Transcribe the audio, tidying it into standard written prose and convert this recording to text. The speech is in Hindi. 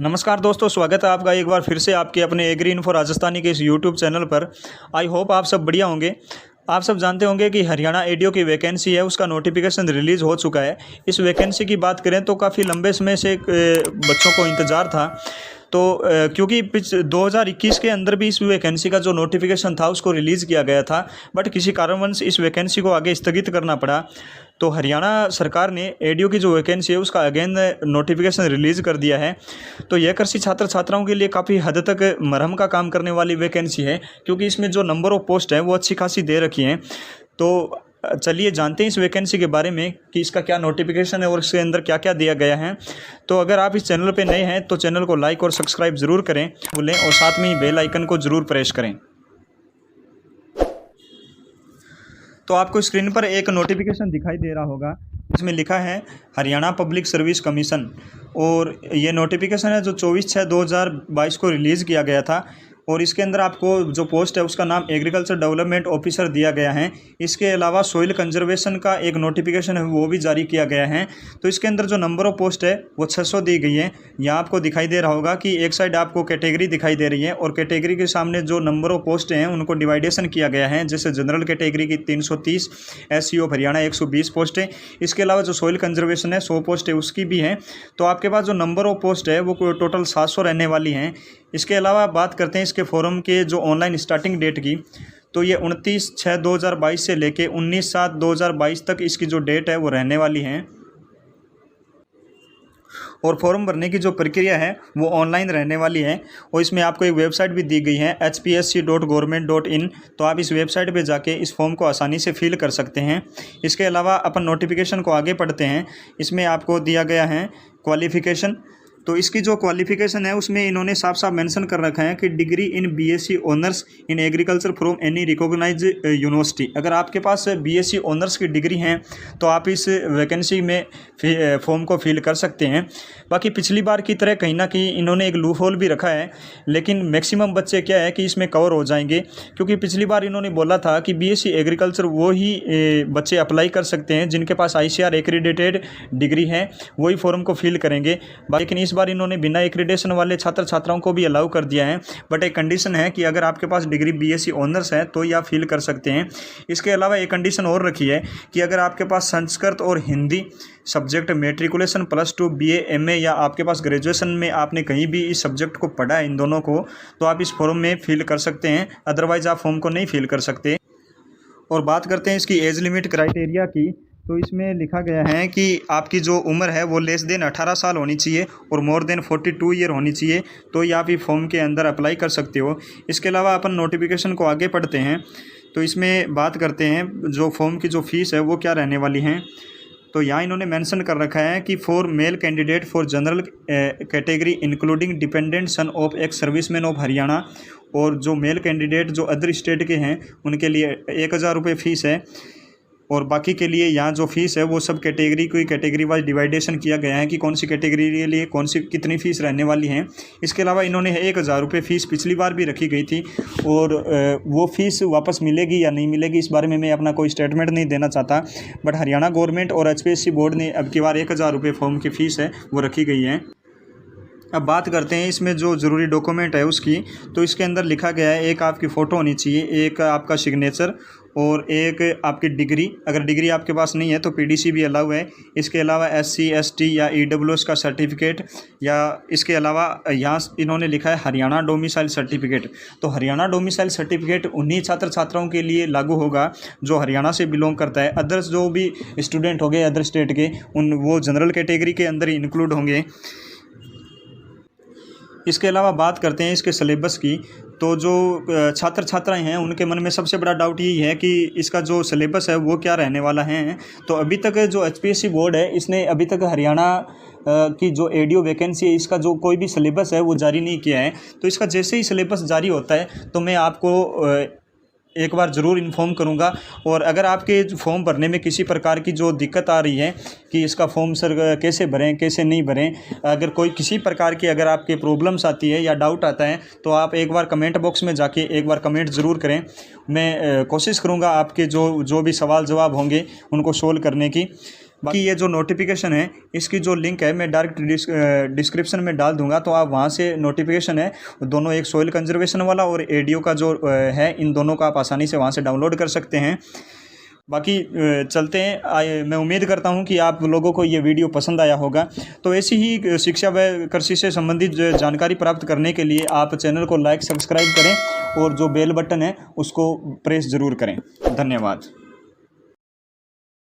नमस्कार दोस्तों, स्वागत है आपका एक बार फिर से आपके अपने एग्री इन्फो राजस्थानी के इस यूट्यूब चैनल पर। आई होप आप सब बढ़िया होंगे। आप सब जानते होंगे कि हरियाणा एडीओ की वैकेंसी है, उसका नोटिफिकेशन रिलीज़ हो चुका है। इस वैकेंसी की बात करें तो काफ़ी लंबे समय से बच्चों को इंतज़ार था। तो क्योंकि 2021 के अंदर भी इस वैकेंसी का जो नोटिफिकेशन था उसको रिलीज़ किया गया था, बट किसी कारणवश इस वैकेंसी को आगे स्थगित करना पड़ा। तो हरियाणा सरकार ने एडीओ की जो वैकेंसी है उसका अगेन नोटिफिकेशन रिलीज़ कर दिया है। तो यह कृषि छात्र छात्राओं के लिए काफ़ी हद तक मरहम का काम करने वाली वैकेंसी है, क्योंकि इसमें जो नंबर ऑफ पोस्ट है वो अच्छी खासी दे रखी हैं। तो चलिए जानते हैं इस वैकेंसी के बारे में कि इसका क्या नोटिफिकेशन है और इसके अंदर क्या क्या दिया गया है। तो अगर आप इस चैनल पे नए हैं तो चैनल को लाइक और सब्सक्राइब ज़रूर करें बोलें, और साथ में ही बेल आइकन को ज़रूर प्रेस करें। तो आपको स्क्रीन पर एक नोटिफिकेशन दिखाई दे रहा होगा, इसमें लिखा है हरियाणा पब्लिक सर्विस कमीशन, और ये नोटिफिकेशन है जो 24/6/2022 को रिलीज़ किया गया था। और इसके अंदर आपको जो पोस्ट है उसका नाम एग्रीकल्चर डेवलपमेंट ऑफिसर दिया गया है। इसके अलावा सोइल कंजर्वेशन का एक नोटिफिकेशन है वो भी जारी किया गया है। तो इसके अंदर जो नंबर ऑफ पोस्ट है वो 600 दी गई है। यहाँ आपको दिखाई दे रहा होगा कि एक साइड आपको कैटेगरी दिखाई दे रही है, और कैटेगरी के सामने जो नंबर ऑफ पोस्ट हैं उनको डिवाइडेशन किया गया है। जैसे जनरल कैटेगरी की 330, SC ऑफ हरियाणा 120 पोस्ट है। इसके अलावा जो सोइल कंजर्वेशन है 100 पोस्ट है उसकी भी है। तो आपके पास जो नंबर ऑफ पोस्ट है वो टोटल 700 रहने वाली हैं। इसके अलावा बात करते हैं इसके फॉर्म के जो ऑनलाइन स्टार्टिंग डेट की, तो ये 29/6/2022 से लेके 19/7/2022 तक इसकी जो डेट है वो रहने वाली है। और फॉर्म भरने की जो प्रक्रिया है वो ऑनलाइन रहने वाली है। और इसमें आपको एक वेबसाइट भी दी गई है hpsc.government.in। तो आप इस वेबसाइट पे जाके इस फॉर्म को आसानी से फिल कर सकते हैं। इसके अलावा अपन नोटिफिकेशन को आगे पढ़ते हैं। इसमें आपको दिया गया है क्वालिफ़िकेशन। तो इसकी जो क्वालिफ़िकेशन है उसमें इन्होंने साफ साफ मेंशन कर रखा है कि degree in BSc honours in agriculture from any recognised university. अगर आपके पास BSc ऑनर्स की डिग्री है तो आप इस वैकेंसी में फॉर्म को फिल कर सकते हैं। बाकी पिछली बार की तरह कहीं ना कहीं इन्होंने एक लूप होल भी रखा है, लेकिन मैक्सिमम बच्चे क्या है कि इसमें कवर हो जाएंगे, क्योंकि पिछली बार इन्होंने बोला था कि BSc एग्रीकल्चर वो ही बच्चे अप्लाई कर सकते हैं जिनके पास ICAR एक्रीडेटेड डिग्री है, वही फॉर्म को फिल करेंगे। लेकिन इस बार इन्होंने बिना एक्रीडेशन वाले छात्र छात्राओं को भी अलाउ कर दिया है, बट एक कंडीशन है कि अगर आपके पास डिग्री BSc ऑनर्स है तो ये आप फिल कर सकते हैं। इसके अलावा एक कंडीशन और रखी है कि अगर आपके पास संस्कृत और Hindi subject matriculation +2 BA MA या आपके पास ग्रेजुएशन में आपने कहीं भी इस सब्जेक्ट को पढ़ा है, इन दोनों को, तो आप इस फॉर्म में फिल कर सकते हैं। अदरवाइज आप फॉर्म को नहीं फिल कर सकते। और बात करते हैं इसकी एज लिमिट क्राइटेरिया की, तो इसमें लिखा गया है कि आपकी जो उम्र है वो लेस देन 18 साल होनी चाहिए और मोर देन 42 ईयर होनी चाहिए, तो ये आप ये फॉर्म के अंदर अप्लाई कर सकते हो। इसके अलावा अपन नोटिफिकेशन को आगे पढ़ते हैं। तो इसमें बात करते हैं जो फॉर्म की जो फ़ीस है वो क्या रहने वाली है। तो यहाँ इन्होंने मेंशन कर रखा है कि for male candidate for general category including dependent son of ex serviceman of Haryana, और जो मेल कैंडिडेट जो अदर स्टेट के हैं उनके लिए 1000 रुपये फ़ीस है। और बाकी के लिए यहाँ जो फ़ीस है वो सब कैटेगरी वाइज डिवाइडेशन किया गया है कि कौन सी कैटेगरी के लिए कौन सी कितनी फ़ीस रहने वाली है। इसके अलावा इन्होंने 1000 रुपये फ़ीस पिछली बार भी रखी गई थी, और वो फ़ीस वापस मिलेगी या नहीं मिलेगी इस बारे में मैं अपना कोई स्टेटमेंट नहीं देना चाहता, बट हरियाणा गवर्नमेंट और HPSC बोर्ड ने अब की बार 1000 रुपये फॉर्म की फ़ीस है वो रखी गई है। अब बात करते हैं इसमें जो ज़रूरी डॉक्यूमेंट है उसकी। तो इसके अंदर लिखा गया है एक आपकी फ़ोटो होनी चाहिए, एक आपका सिग्नेचर, और एक आपकी डिग्री। अगर डिग्री आपके पास नहीं है तो PDC भी अलाउ है। इसके अलावा SC ST या EWS का सर्टिफिकेट, या इसके अलावा यहाँ इन्होंने लिखा है हरियाणा डोमिसाइल सर्टिफिकेट। तो हरियाणा डोमिसाइल सर्टिफिकेट उन्हीं छात्र छात्राओं के लिए लागू होगा जो हरियाणा से बिलोंग करता है। अदर्स जो भी स्टूडेंट हो गए अदर स्टेट के, वो जनरल कैटेगरी के अंदर ही इंक्लूड होंगे। इसके अलावा बात करते हैं इसके सिलेबस की। तो जो छात्र छात्राएं हैं उनके मन में सबसे बड़ा डाउट यही है कि इसका जो सिलेबस है वो क्या रहने वाला है। तो अभी तक जो HPSC बोर्ड है इसने अभी तक हरियाणा की जो एडीओ वैकेंसी है इसका जो कोई भी सिलेबस है वो जारी नहीं किया है। तो इसका जैसे ही सिलेबस जारी होता है तो मैं आपको एक बार ज़रूर इन्फॉर्म करूंगा। और अगर आपके फॉर्म भरने में किसी प्रकार की जो दिक्कत आ रही है कि इसका फॉर्म सर कैसे भरें कैसे नहीं भरें, अगर कोई किसी प्रकार की अगर आपके प्रॉब्लम्स आती है या डाउट आता है तो आप एक बार कमेंट बॉक्स में जाके एक बार कमेंट ज़रूर करें। मैं कोशिश करूंगा आपके जो भी सवाल जवाब होंगे उनको सोल्व करने की। बाकी ये जो नोटिफिकेशन है इसकी जो लिंक है मैं डायरेक्ट डिस्क्रिप्शन में डाल दूंगा, तो आप वहाँ से नोटिफिकेशन है दोनों, एक सॉइल कंजर्वेशन वाला और एडीओ का जो है, इन दोनों का आप आसानी से वहाँ से डाउनलोड कर सकते हैं। बाकी चलते हैं। मैं उम्मीद करता हूं कि आप लोगों को ये वीडियो पसंद आया होगा। तो ऐसी ही शिक्षा व कृषि से संबंधित जानकारी प्राप्त करने के लिए आप चैनल को लाइक सब्सक्राइब करें और जो बेल बटन है उसको प्रेस ज़रूर करें। धन्यवाद।